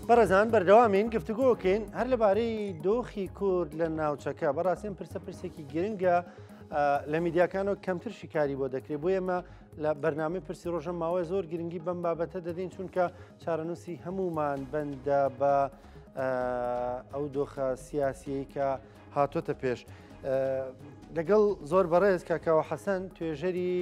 بەڕێزان بەردەوامین گفتوگۆکەین هەر لەبارەی دۆخی کورد لە ناوچەکە بەڕاستین پرسێکی گرنگە لە میدیاکانەوە کەمتر شیکاری بۆ دەکرێت بۆ ئێمە لە بەرنامەی پرسی ڕۆژە ماوەی زۆر گرنگی بەم بابەتە دەدەین چونکە چارەنووسی هەمومان بەندە بە ئەو دۆخە سیاسیەی کە هاتوۆتە پێش لەگەڵ زۆر بەڕێز کاکاوە حەسەن توێژەری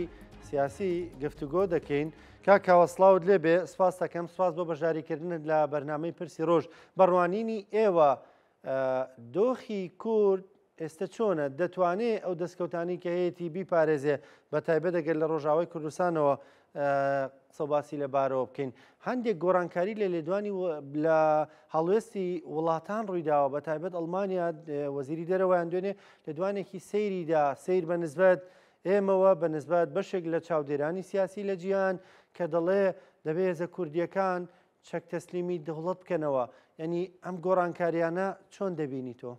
سیاسی گفتوگۆ دەکەین. کاکاوە سڵاوت لێبێ سپاس دەکەم سپاس بۆ بەشداریکردنت لە بەرنامەی پرسی ڕۆژ بەڕوانینی ئێوە دۆخی کورد ئێستا چۆنە دەتوانێت ئەو دەستکەوتانی کە هەیەی بیپارێزێ بە تایبەت دەگەر لە ڕۆژاوای کوردستانەوە سەباسی لەبارەوە بکەین هەندێک گۆڕانکاری لە لێدوانی لە هەڵوێستی وڵاتان ڕوویداوە بە تایبەت ئەڵمانیا وەزیری دەرەوەیان دوێنێ لە دوانێکی سەیریدا سیر بە نسبەت ئێمەوە بە نسبەت بەشێک لە چاودێرانی سیاسی لە جیهان کە دەڵێ دەبێت هێزە کوردیەکان چەک تەسلیمی دەوڵەت بکەنەوە یعنی ئەم گۆڕانکاریانە چۆن دەبینی تۆ؟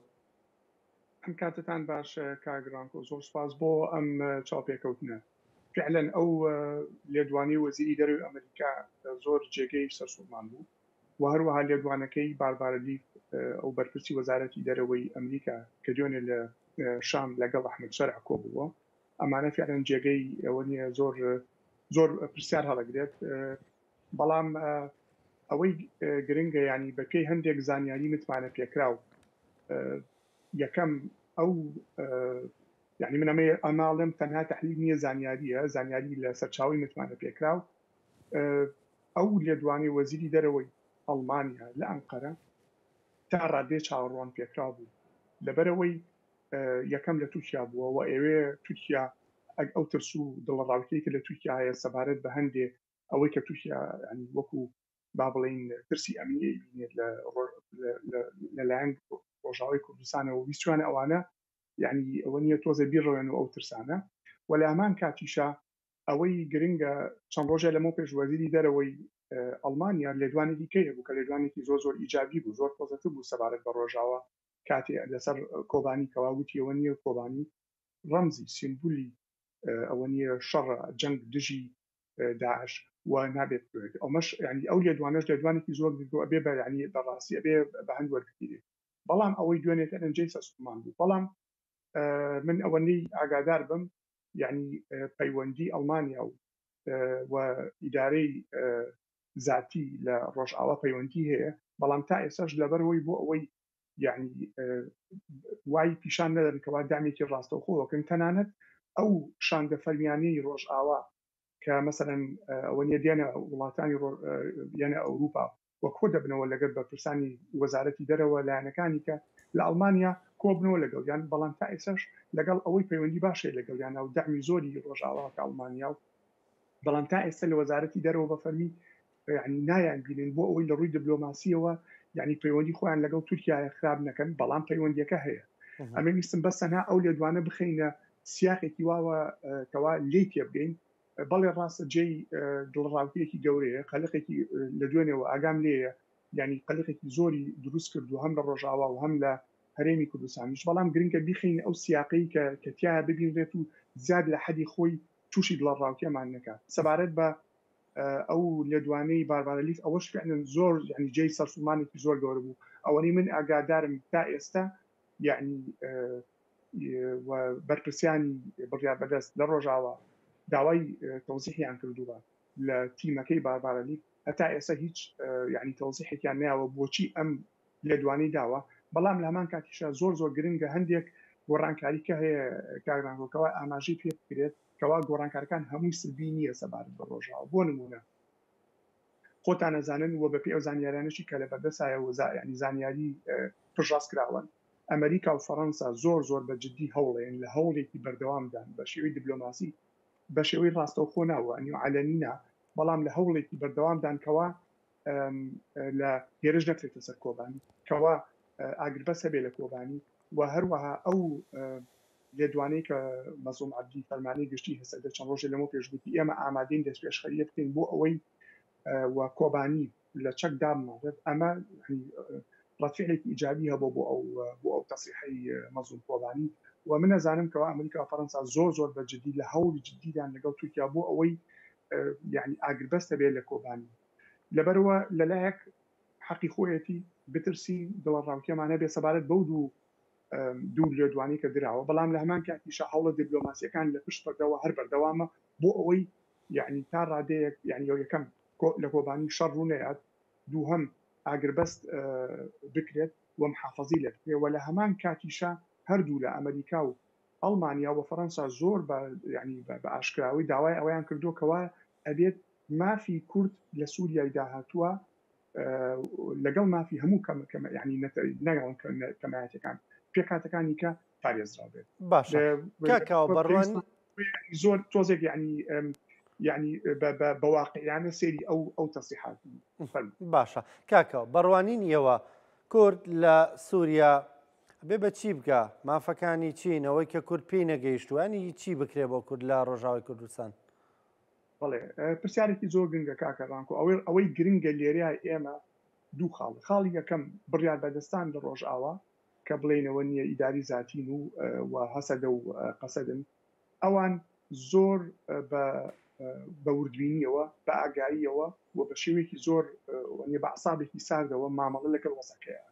ئەم کاتتان باش کاگرانکۆ زۆر سپاس بۆ ئەم چاوپێکەوتنە فعلا ئەو لێدوانی وەزیری دەرەوەی ئەمریکا زۆر جێگەی سەرسوورمان بوو و هەروەها لێدوانەکەی باربارەلی ئەو بەرپرسی وەزارەتی دەرەوەی ئەمریکا کە دوێنێ لە شام لەگەڵ ئەحمەد شەرع کۆبووە ئەمانە فعلا جێگەی ئەوە نیە زۆر پرسیار هەڵەگرێت بەڵام ئەوەی گرنگە ینی بەپێی هەندێک زانیاری متمانە پێکراو یەکەم ئەو یعنی من ئەماڵم تەنها تەحلیل نییە زانیاری لە سەرچاوی متمانە پێکراو ئەو لێدوانی وەزیری دەرەوەی ئەڵمانیا لە ئەنقەرە تا ڕادێ چاوەڕوان پێکرا بوو لەبەرەوەی یەکەم لە تورکیا بووە و ئێوێ تورکیا ئەو ترس و دڵڕاوکەی کە لە تورکیا هەیە سەبارەت بە هەندێک ئەوەی کە تورکیا وەکو با بڵین ترسی ئەمنیەی بینێت لەلایەن ڕۆژاوای کوردستانەوە ویستوانە ئەوانە یعنی ئەوە نییە تۆزە بیڕۆێن و ئەو ترسانە و لە هەمان کاتیشە ئەوەی گرنگە چەند ڕۆژە لەمە پێش وەزیری دەرەوەی ئەڵمانیا لێدوانێکی کەیە بوو کە لێدوانێکی زۆر ئیجابی بوو زۆر پۆزتیڤ بوو سەبارەت بە ڕۆژاوە کاتێ لەسەر کۆبانی کەواوتی ئەوە نییە کۆبانی ڕەمزی سیمبولی ئەوە نییە شەڕە جەنگ دژی داعش و نابێت بێت ئەومەش ینی ئەو لێدوانەش لێدوانێکی زۆر ئەبێ بە ینی بەڕاستی ئەبێ بە هەند وەرگگیرێ بەڵام ئەوەی دوێنێت ئەنجەی سەسومان بوو بەڵام من ئەوەندەی ئاگادار بم یعنی پەیوەندی ئەڵمانیا و ئیدارەی ذاتی لە ڕۆژئاوا پەیوەندی هەیە بەڵام تا ئێساش لەبەرەوەی بۆ ئەوەی یعنی وای پیشان نەدەن کەوا دامێکی ڕاستەوخۆوەکەن تەنانەت ئەو شاندە فەرمیانەی ڕۆژئاوا کە مەسەرەن ئەوە نیە دێنە وڵاتانی یانە ئەوروپا وە کۆ دەبنەوە لەگەر بەپرسانی وەزارەتی دەرەوە لایەنەکانی کە لە ئەڵمانیا کۆبنەوە لەگەڵیان بەڵام تا ئێساش لەگەڵ ئەوەی پەیوەندی باشێ لەگەڵیان و دامی زۆری ڕۆژئاوا کە ئەڵمانیا و بەڵام تا ئێستا لە وەزارەتی دەرەوە بە فەرمی ینی نایان بینن بۆ ئەوەی لە ڕووی دیبلۆماسیەوە یعنی پەیوەندی خۆیان لەگەڵ تورکیای خراب نەکەن بەڵام پەیوەندیەکە هەیە ئەمە ویستم بەسەنها ئەو لێدوانە بخینە سیاقێکی واوە کەوا لێ تێ بگەین بەڵێ ڕاستە جێی دڵڕاوکیەکی گەورەیە قەلقێکی لە دوێنێەوە ئاگام لێیە ینی قەلقێکی زۆری دروست کردو هەم لە ڕۆژئاوا و هەم لە هەرێمی کوردستانیش بەڵام گرنگە بیخین ئەو سیاقی کە تیا ببینرێت و زیاد لە حەدی خۆی تووشی دڵڕاوکیەمان نەکات سەبارەت بە ئەو لێدوانەی باربارەلیف ئەوەش فعلا زۆر ینی جێی سەرسومانێکی زۆر گەورە بوو ئەوەی من ئاگادارم تا ئێستا یعنی بەرپرسیانی بڕیا بەدەست لە ڕۆژئاوا داوای تەوزیحیان کردووە لە تیمەکەی باربارەلیف هەتا ئێستا هیچ ینی تەوزیحێکیان نایەوە بۆچی ئەم لێدوانەی داوە بەڵام لە هەمان کاتیشە زۆر گرنگە هەندێک گۆڕانکاری کە هەیە کاگرانکۆکەوە ئاماژەی پێ بکرێت کەوا گۆڕانکارەکان هەمووی سلبی نییە سەبارەت بە ڕۆژئاوا بۆ نمونە خۆتان ئەزانن وە بەپێی ئەو زانیاریانەشی کە لە بەردەسایە ینی زانیاری پژاس کراون ئەمریکا و فەڕەنسا زۆر بە جددی هەوڵێن لە هەوڵێکی بەردەوامدان بە شێوەی دیبلۆماسی بە شێوەی ڕاستەوخۆ ناوە ئەنی عەلەنینا بەڵام لە هەوڵێکی بەردەوامدان کەوا لە هێرش نەکرێتە سەر کۆبانی کەوا ئاگربەس هەبێ لە کۆبانی و هەروەها ئەو لێدوانەی کە مەزڵوم عەبدی فەرمانەی گشتی هەسەدە چەند ڕۆژێ لەمە پێشگوتی ئێمە ئامادەین دەست پێشخەریە بکەین بۆ ئەوەی و کۆبانی لە چەک دامنێت ئەمە ڕەفیعێکی ئیجابی هەبوو بۆ ئەو تەسریحەی مەزڵوم کۆبانی و من ئەزانم کەوا ئەمریکا و فەڕەنسا زۆر بە جددی لە هەوڵی جددیدان لەگەڵ تورکیا بۆ ئەوەی یعنی ئاگربەستە بێت لە کۆبانی لەبەرەوە لەلایەک حەقی خۆیەتی بترسین دڵڕاوکیەمانە بێ سەبارەت بەو دوو لێدوانی کە دراوە بەڵام لە هەمان کاتیشە هەوڵە دیبلۆماسیەکان لە پشت بەردەوە هەر بەردەوامە بۆ ئەوەی یعنی تا ڕادەیەک یعنی یەکەم لە کۆبانی شەڕ ڕوو نەیات دووهەم ئاگربەست بکرێت و محافەزی لێ بکرێت و لە هەمان کاتیشە هەردوو لە ئەمریکا و ئەڵمانیا و فەڕەنسا زۆر ینی بە ئاشکراوی داوای ئەویان کردوکەوە ئەبێت مافی کورد لە سووریای داهاتووە لەگەڵ مافی هەموو ینی نەگەڵ کەمایەتەکان پێکاتەکانی کە پارێزرا بێت باشە کاکاوە بەڕوانی زۆر تۆزێک ینی بەواقعیانە سێری ئەو تەسیحاتی باشە کاکاوە بەڕوانی نیەوە کورد لە سووریا بێ بە چی بکە مافەکانی چین ئەوەی کە کورد پێی نەگەیشتوانی چی بکرێ بۆ کورد لە ڕۆژاوی کوردستان بەڵێ پرسیارێکی زۆر گرنگە کاکەڕانکۆ ئەوەی گرنگە لێرە ئێمە دوو خاڵی یەکەم بڕیار بەدەستان لە ڕۆژئاوا کە بڵێنەوە نییە ئیداری زاتین و هەسەدە و قەسەدن ئەوان زۆر بە وردبینیەوە بە ئاگاییەوە و بە شێوەیەکی زۆر بە عسابێکی ساردەوە مامەڵە لەگەڵ وەسەکەیە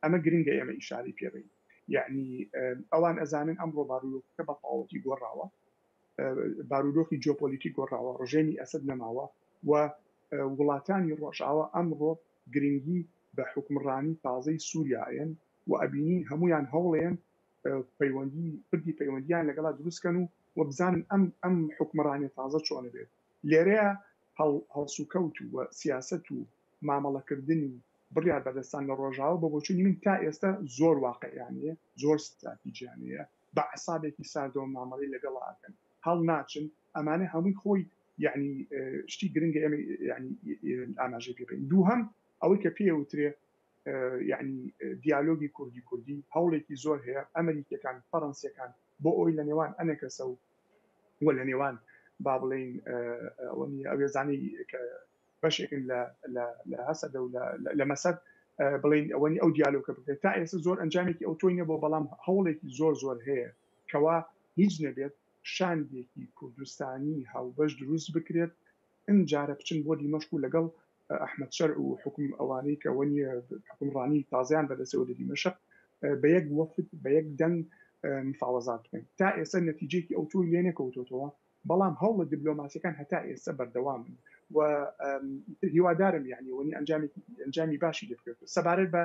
ئەمە گرنگە ئێمە ئیشاری پێڕین یعنی ئەوان ئەزانن ئەمڕۆ بارودۆخەکە بە تەواوەتی گۆڕاوە بارودۆخی جیۆپۆلیتی گۆڕاوە ڕژێمی ئەسد نەماوە و وڵاتانی ڕۆژئاوا ئەمڕۆ گرنگی بە حکومڕانی تازەی سووریایەن و ئەبینین هەمویان هەوڵێن پردی پەیوەندیان لەگەڵا دروستکەن و بزانن ئەم حکومڕانی تازە چۆنە بێت لێرەیە هەڵسوکەوت و سیاست و مامەڵەکردنی بڕیار بەدەستان لە ڕۆژاوە بە بۆچوونی من تا ئێستا زۆر واقعیانەیە زۆر ستراتیجیانەیە بە عسابێکی ساردەوە مامەڵی لەگەڵاکەن هەڵ ناچن ئەمانە هەمووی خۆی یعنی شتی گرنگە ئێمە ینی ئاماژە پێبین دووهەم ئەوەی کە پێوترێ یعنی دیالۆگی کوردی هەوڵێکی زۆر هەیە ئەمریکیەکان فەڕەنسیەکان بۆ ئەوی لە نێوان ئەنەکەسە و لە نێوان با بڵین ئەوێزانی کە بەشێکن لە هەسەدە و لە مەسەد بڵین ئەوەنی ئەو دیالۆگە بکرێت تا ئێستا زۆر ئەنجامێکی ئەو تۆی نەبوو بەڵام هەوڵێکی زۆر هەیە کەوا هیچ نەبێت شاندێکی کوردستانی هاوبەش دروست بکرێت ئەمجارە بچن بۆ دیمەشق و لەگەڵ ئەحمەد شەرع و حکوم ئەوانەی کە وەنی حکومڕانی تازیان بەدەستەوە لە دیمەشق بە یەک وەفد بە یەک دەنگ مفاوەزات بکەین تا ئێستا نەتیجەیەکی ئەو تۆی لێ نەکەوتۆتەوە بەڵام هەوڵە دیبلۆماسیەکان هەتا ئێستا بەردەوامن و هیوادارم یعنی وەنی ئەنجامی باشی لێ بکرێت سەبارەت بە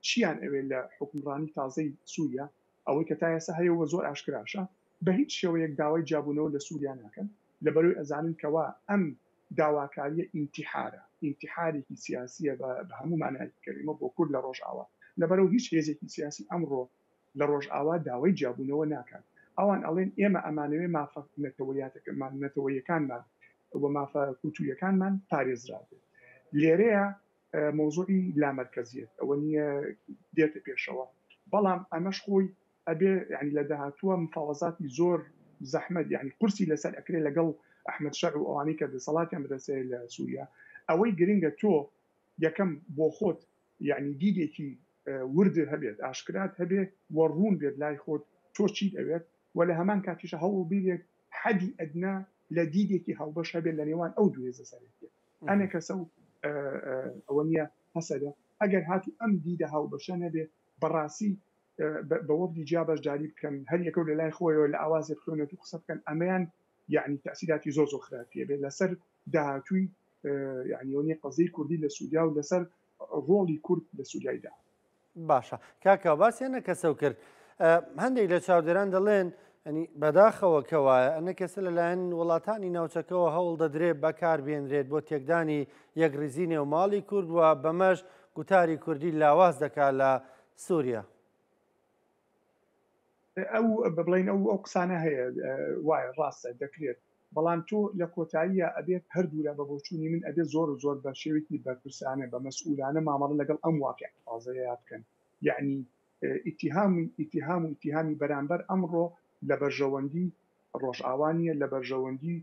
چیان ئەوێ لە حکومڕانی تازەی سووریا ئەوەی کە تا ئێستا هەیەوە زۆر ئاشکراشە بە هیچ شێوەیەک داوای جابوونەوە لە سووریا ناکەن لەبەرەوەی ئەزانن کەوا ئەم داواکاریە ئینتیحارێکی سیاسیە بە هەموو مانایەکی کەلیمە بۆ کورد لە ڕۆژئاوا لەبەرەوە هیچ هێزێکی سیاسی ئەمڕۆ لە ڕۆژئاوا داوای جابوونەوە ناکات ئەوان ئەڵێن ئێمە ئەمانەوێ مافە نەتەوەیەکانمان و مافە کوتوویەکانمان پارێزرا بێت لێرەیە مۆزوعی لامەرکەزیەت ئەوە نییە دێتە پێشەوە بەڵام ئەمەش خۆی ئەبێ ینی لە داهاتووە مفاوەزاتی زۆر زەحمەت یعنی قورسی لەسەر ئەکرێ لەگەڵ ئەحمەد شەرع و ئەوانەی کە دەسەڵاتیان بەدەستێ لە سووریا ئەوەی گرنگە تۆ یەکەم بۆ خۆت یعنی دیدێکی وردە هەبێت ئاشکرات هەبێت وەڕوون بێت لای خۆت تۆ چیت ئەوێت و لە هەمان کاتیشە هەوڵ بیرێت حەدی ئەدنا لە دیدێکی هەڵبەش هەبێت لە نێوان ئەو دوێ زەسەرێتی ئەنە کەسە و ئەوە نییە هەسەدە ئەگەر هاتوو ئەم دیدە هەڵبەشە نەبێت بەڕاستی بە وەفدی جیا بەشداری بکەن هەر یەکە لە لای خۆیەوە لە ئاوازێ بخوێنێت و قسە بکەن ئەمەیان یعنی تأسیراتی زۆر خراپیە بێت لەسەر داهاتووی یعنی ئەوەیە قەزەی کوردی لە سووریا و لەسەر ڕۆڵی کورد لە سووریایدا باشە کاکە باسییان نەکەسە کرد هەندێک لە چاودێران دەڵێن ئەنی بەداخەوە کەوایە ئەنە کەسە لەلایەن وڵاتانی ناوچەکەەوە هەوڵ دەدرێت بەکار بێنرێت بۆ تێکدانی یەک ڕیزینێ و ماڵی کورد وە بەمەش گوتاری کوردی لاواز دەکات لە سووریا ئەو بڵین ئەو قسانە هەیە وایە ڕاستە دەکرێت بەڵام تۆ لە کۆتاییە ئەبێت هەردوو لە بەبۆچوونی من ئەبێت زۆر بە شێوێکی بەرپرسانە بە مەسئولانە مامەڵە لەگەڵ ئەم واقع تازەیە بکەن یعنی ئیتیهامی بەرامبەر ئەمڕۆ لە بەرژەوەندی ڕۆژئاوانیە لە بەرژەوەندی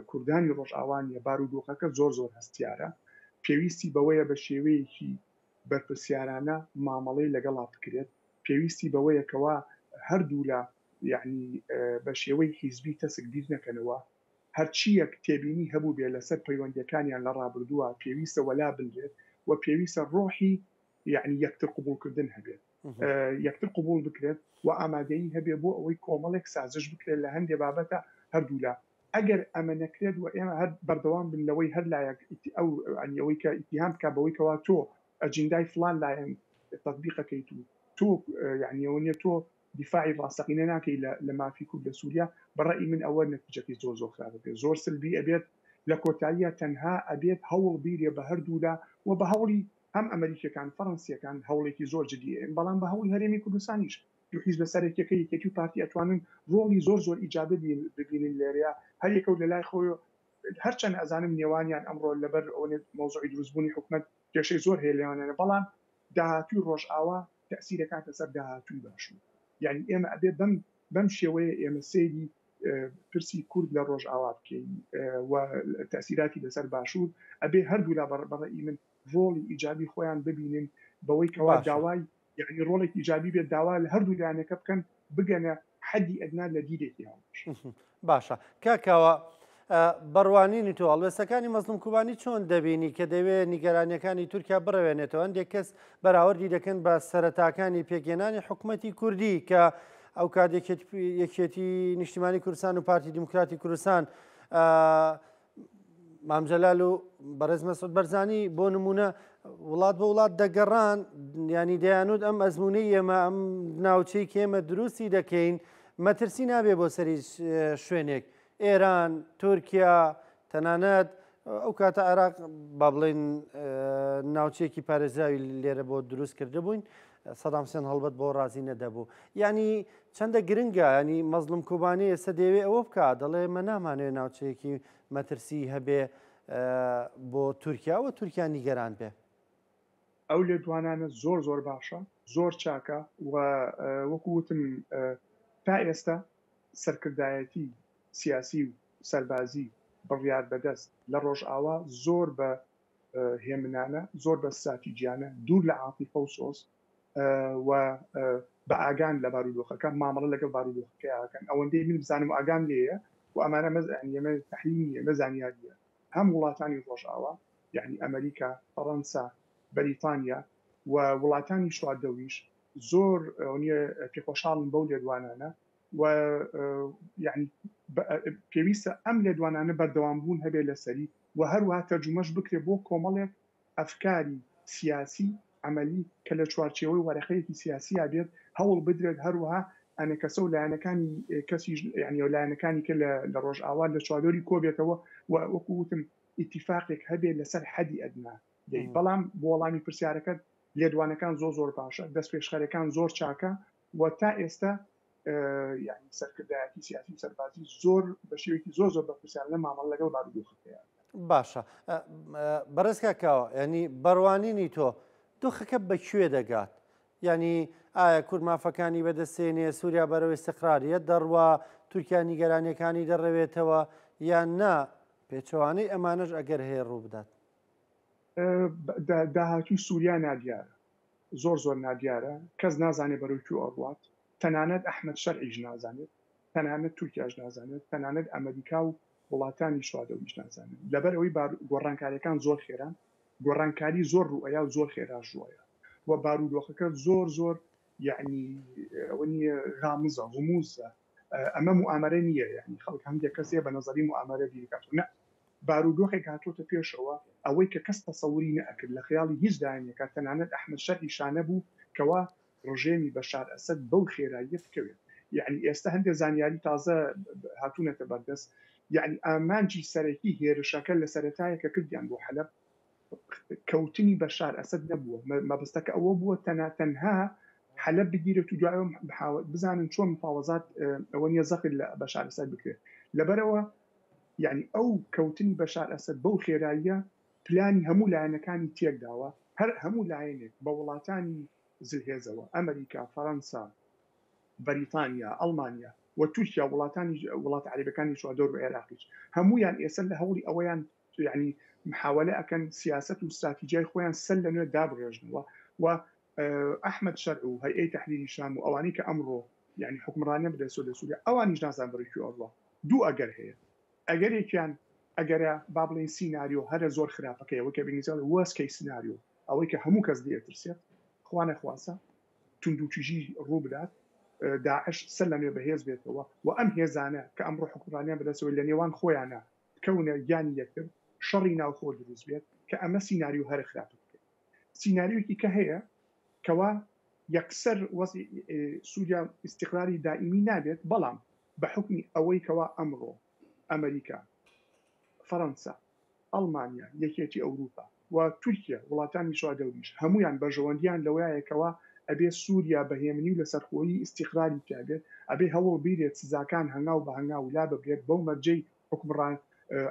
کوردانی ڕۆژئاوانیە بارودۆخەکە زۆر هەستیارە پێویستی بەوەیە بە شێوەیەکی بەرپرسیارانە مامەڵەی لەگەڵا بکرێت پێویستی بەوەیەکەوە هەردوو لە یعنی بە شێوەی حیزبی تەسک بیر نەکەنەوە هەرچیەک تێبینی هەبوو بێ لەسەر پەیوەندیەکانیان لە ڕابردووە پێویستە وەلا بنرێت و پێویستە ڕۆحی یعنی یەکتر قبولکردن هەبێت یەکتر قبول بکرێت و ئامادەیی هەبێ بۆ ئەوەی کۆمەڵێک سازش بکرێت لە هەندێک بابەتە هەردوولا ئەگەر ئەمە نەکرێت و ئێمە هەر بەردەوام بن لەوەی هەر لایەک ئەو ئەوەی کە ئیتیهام بکە بەوەی کەوا تۆ ئەجندای فلان لایەن تطبیقەکەیت و تۆ یعنی ئەوە نیە تۆ دیفاعی ڕاستەقینە ناکەی لە مافی کورد لە سووریا بەڕێی من ئەوە نەتیجەکەی زۆر خراپ بێت زۆر سلبی ئەبێت لە کۆتاییە تەنها ئەبێت هەوڵ بیرێ بە هەردوولا و بە هەوڵی هەم ئەمریکەکان فەڕەنسیەکان هەوڵێکی زۆر جدی بەڵام بە هەوڵی هەرێمی کوردستانیش دوو حیزب سەرەکیەکەی یەکێتی و پارتی ئەتوانن ڕۆڵی زۆر ئیجابی ببینن لێرەیە هەر یەکەو لە لای خۆی هەرچەند ئەزانم نێوانیان ئەمڕۆ لەبەر ئەوە مۆزوعی دروستبوونی حکومەت کێشەی زۆر هەیە لێوانیانە بەڵام داهاتووی ڕۆژئاوا تەسیرەکاتە سەر داهاتووی باشوور یعنی ئێمە ئەبێ بەم شێوەیە ئێمە سەیری پرسی کورد لە ڕۆژئاوا بکەین و تەسیراتی لەسەر باشوور ئەبێ هەردوو لا بەڕێی من ڕۆڵی ئیجابی خۆیان ببینن بەوەی کەوا داوای یعنی ڕۆڵێک ئیجابی بێت داوا لە هەردوو لایەنەکە بکەن بگەنە حەدی ئەدنا لە دیرێکی هاوش باشە کاکاوە بڕوانینی تۆ هەڵوێستەکانی مەزلوم کوبانی چۆن دەبینی کە دەوێت نیگەرانیەکانی تورکیا بڕەوێنێتەوە هەندێک کەس بەراوردی دەکەن بە سەرەتاکانی پێگەێنانی حکوومەتی کوردی کە ئەو کات یەکێتی نیشتیمانی کوردستان و پارتی دیموکراتی کوردستان مامجەلال و بەڕێز مەسعود بەرزانی بۆ نمونە وڵات بە وڵات دەگەڕان ینی دەیانوت ئەم ئەزمونەی ئێمە ئەم ناوچەی کە ئێمە دروستی دەکەین مەترسی نابێ بۆ سەری شوێنێک ئێران تورکیا تەنانەت ئەو کاتە عێراق با بڵێن ناوچەیەکی پارێزراوی لێرە بۆ دروست کرده بووین سەدام حوسێن هەڵبەت بۆ ڕازی نەدەبوو یعنی چەندە گرنگە ینی مەزلوم کوبانی ئێستا دەوێت ئەوە بکە دەڵێ مە نامانوێت ناوچەیەکی مەترسی هەبێ بۆ تورکیا و تورکیا نیگەران بێ ئەو لێدوانانە زۆر باشە زۆر چاکە و وەکووتم تا ئێستا سەرکردایەتی سیاسی و سەربازی بڕیار بەدەست لە ڕۆژئاوا زۆر بە هێمنانە زۆر بە استراتیجیانە دوور لە عاتیفە و سۆز و بە ئاگان لە بارودۆخەکە مامەڵە لەگەڵ بارودۆخەکەیەکەن ئەوەندەی من بزانم ئاگام لێیە و ئەمانە ئەمە تەحلیلی ئەمە زانیاریە هەم وڵاتانی ڕۆژئاوا یعنی ئەمریکا فەڕەنسا بەریتانیا و وڵاتانی شواردەوریش زۆر پێخۆشحاڵن بەو لێدوانانە و یعنی پێویستە ئەم لێدوانانە بەردەوامبوون هەبێ لەسەری و هەروەها تەرجمەش بکرێت بۆ کۆمەڵێک ئەفکاری سیاسی عملی کە لە چوارچێوەی وەرەقەیەکی سیاسی بێت هەوڵ بدرێت هەروەها ئەنە کەسە و لایەنەکانی کەسی یعنی لایەنەکانی کە لە ڕۆژئاوا لە چواردۆری کۆبێتەوە و وەکووتم ئیتیفاقێک هەبێت لەسەر حەدی ئەدنا بەڵام بۆ وەڵامی پرسیارەکەت لێدوانەکان زۆر باشە دەست پێشخەرەکان زۆر چاکە و تا ئێستا یعنی سەرکردایەتی سیاسی سەربازی زۆر بە شێوەیەکی زۆر بە پرسیار لە مامەڵ لەگەڵ بارودۆخەکەیە باشە بەڕێز کاکاوە ینی بڕوانینی تۆ دۆخەکە بەکوێ دەگات ینی ئایا کورد مافەکانی بەدەستێنێ سووریا بەرەوەی استقراریەت دەڕوا تورکیا نیگەرانیەکانی دەڕەوێتەوە یان نا پێچەوانەی ئەمانەش ئەگەر هەیە ڕوو بدات داهاتوی سووریا نادیارە زۆر نادیارە کەس نازانێت بەرەوەی کوێ ئەڕوات تەنانەت ئەحمەد شەرعیش نازانێت تەنانەت تورکیاش نازانێت تەنانەت ئەمریکا و وڵاتانی شواردەوریش نازانێت لەبەر ئەوەی گۆڕانکاریەکان زۆر خێران گۆڕانکاری زۆر ڕوئەیە و زۆر خێرا ژوایە و بارودۆخەکە زۆر یعنی ئەوە نیە غامزە غموزە ئەمە موامەرە نییە یعنی خەڵک هەندێک کەسێ بە نەزەری موامەرە بیرکاتەوە نە بارودۆخێک هاتوۆتە پێشەوە ئەوەی کە کەس تەسەووری نەئەکرد لە خەیاڵی هیچ داینێکە تەنانەت ئەحمەد شەرعی شانە بوو کەوا ڕژێمی بەشار ئەسەد بەو خێراییە بکەوێت یعنی ئێستا هەندێک زانیاری تازە هاتوونەتە بەردەست یعنی ئامانجی سەرەکی هێرشەکە لە سەرەتایە کە کردیان بۆ حەلەب کەوتنی بەشار ئەسەد نەبووە مەبەستەکە ئەوە بووە تەنها حەلەب بگیرێت و دوایەوە بزانن چۆن مفاوەزات ئەوە نیە زەقت لە بەشار ئەسەد بکرێت لەبەرەوە یعنی ئەو کەوتنی بەشار ئەسەد بەو خێراییە پلانی هەموو لایەنەکانی تێکداوە هەر هەموو لایەنێک بە وڵاتانی زلهێزەوە ئەمریکا فەڕەنسا بەریتانیا ئەڵمانیا و تورکیا وڵات عەرەبەکانی چواردۆر و عێراقیش هەمویان ئێستا لە هەوڵی ئەوەیان یعنی محاولە ئەکەن سیاست و استراتیجیای خۆیان سەر لەنوێ دابڕێژنەوە و ئەحمەد شەرع و هەیئەی تەحریری شام و ئەوانەی کە ئەمڕۆ یعنی حکمڕانیە بدەسۆ لە سووریا ئەوانیش نازان بەڕێکی ئەڕوا دوو ئەگەر هەیە ئەگەرێکیان ئەگەرە با بڵێن سیناریۆ هەرە زۆر خراپەکەیەوە کە بینیزانە وەسکەی سناریۆ ئەوەی کە هەموو کەس دێترسێت خوانە خواسە توندوتیژی ڕوو بدات داعش سەر لەمێ بەهێز بێتەوە و ئەم هێزانە کە ئەمڕۆ حکومڕانیان بەدەستەوە لە نێوان خۆیانە کەونە گیانی یەکتر شەڕی ناوخۆ دروست بێت کە ئەمە سیناریۆ هەرە خراپە بکەێت سیناریۆکی کە هەیە کەوا یەکسەر سووریا استقراری دائیمی نابێت بەڵام بە حکمی ئەوەی کەوا ئەمڕۆ ئەمریکا فەڕەنسا ئەڵمانیا یەکێتی ئەوروپا و تورکیا وڵاتانی شادەوریش هەمویان بەژەوەندیان لەوەیەکەوە ئەبێ سووریا بەهێمنی و لەسەرخۆیی استقراری تابێت ئەبێ هەوڵ بیرێت سزاکان هەنگاو بە هەنگاو لا ببرێت بەو مەرجەی حکمڕان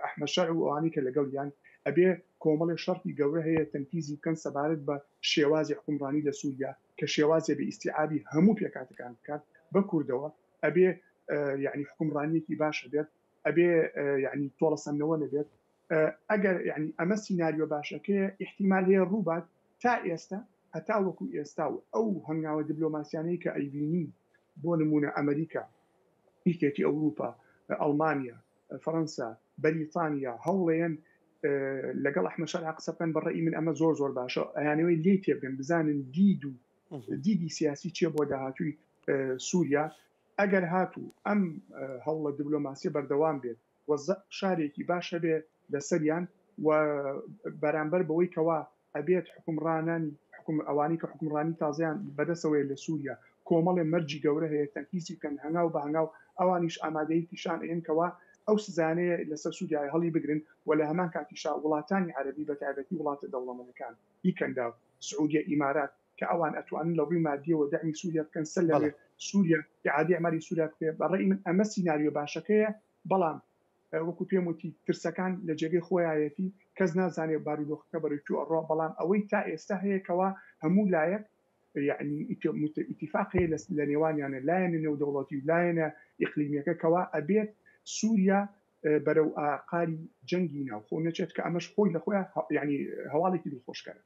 ئەحمەد شەرع و ئەوانی کە لەگەڵیان ئەبێ کۆمەڵی شەرطی گەورە هەیە تەنفیزی بکەن سەبارەت بە شێوازی حکمڕانی لە سووریا کە شێوازێ بە ئیستیعابی هەموو پێکاتەکان بکات بە کوردەوە ئەبێ یعنی حکمڕانیەکی باشە بێت ئەبێ یعنی تۆڵەسەندنەوە نەبێت ئەگەر یعنی ئەمە سیناریۆ باشەکەی احتیمال هەیە ڕووبات تا ئێستا هەتا وەکو ئێستا و ئەو هەنگاوە دیبلۆماسیانەی کە ئەیبینی بۆ نمونە ئەمریکا یەکێتی ئەوروپا ئەڵمانیا فەڕەنسا بەریتانیا هەوڵێن لەگەڵ ئەحمەد شەرع قسە بکەن بەڕێی من ئەمە زۆر زۆر باشە ئەیانەوەی لێ تێبگەن بزانن دید و دیدی سیاسی چیە بۆ داهاتووی سووریا ئەگەر هاتوو ئەم هەوڵە دیبلۆماسی بەردەوام بێت و شارێکی باشە بێ لەسەریان و بەرامبەر بەوەی کەوا ئەبێت حکومڕانانی ئەوانی کە حکومڕانی تازیان بەدەسەوەی لە سووریا کۆمەڵێ مەرجی گەورە هەیە تەنفیزی بکەن هەنگاو بە هەنگاو ئەوانیش ئامادەیەکیشان ئێنکەوە ئەو سزانەیە لەسەر سووریای هەڵی بگرن و لە هەمان کاتیشا وڵاتانی عەرەبی بە تایبەتی وڵاتە دەوڵەمەندەکان هیکەندا سعودیە ئیمارات کە ئەوان ئەتوانن لە ڕووی مادیەوە دەعمی سووریا بکەن سەر لە سووریا ئیعادەی ئەمەری سووریا بکرێت بەڕێی من ئەمە سیناریۆ باشەکەیە بەڵام وەکو پێم وتی ترسەکان لە جێگەی خۆیایەتی کەس نازانێت بارودۆخەکە بەرەو ئەڕۆ بەڵام ئەوەی تا ئێستا هەیەکەوە هەموو لایەک یعنی ئیتیفاق هەیە لە نێوانیانە لایەنە نێودەوڵەتی و لایەنە ئیقلیمیەکە کەوا ئەبێت سووریا بەرەو ئاقاری جەنگی ناوخۆ نەچێت کە ئەمەش خۆی لە خۆیان یعنی هەواڵێکی دڵخۆشکەرە.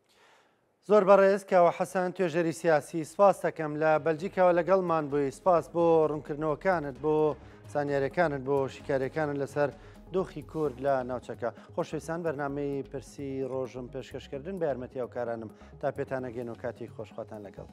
زۆر بەڕێز کەوە حەسەن توێژەری سیاسی سپاس دەکەم لە بەلجیکەوە لەگەڵمان بووی سپاس بۆ ڕوونکردنەوەکانت بۆ زانیاریەکانت بۆ شیکاریەکانت لەسەر دۆخی کورد لە ناوچەکە خۆشەویستان بەرنامەی پرسی ڕۆژم پێشکەشکردن بە یارمەتی هاوکارانم تا پێتانەگەین و کاتی خۆشخواتان لەگەڵ.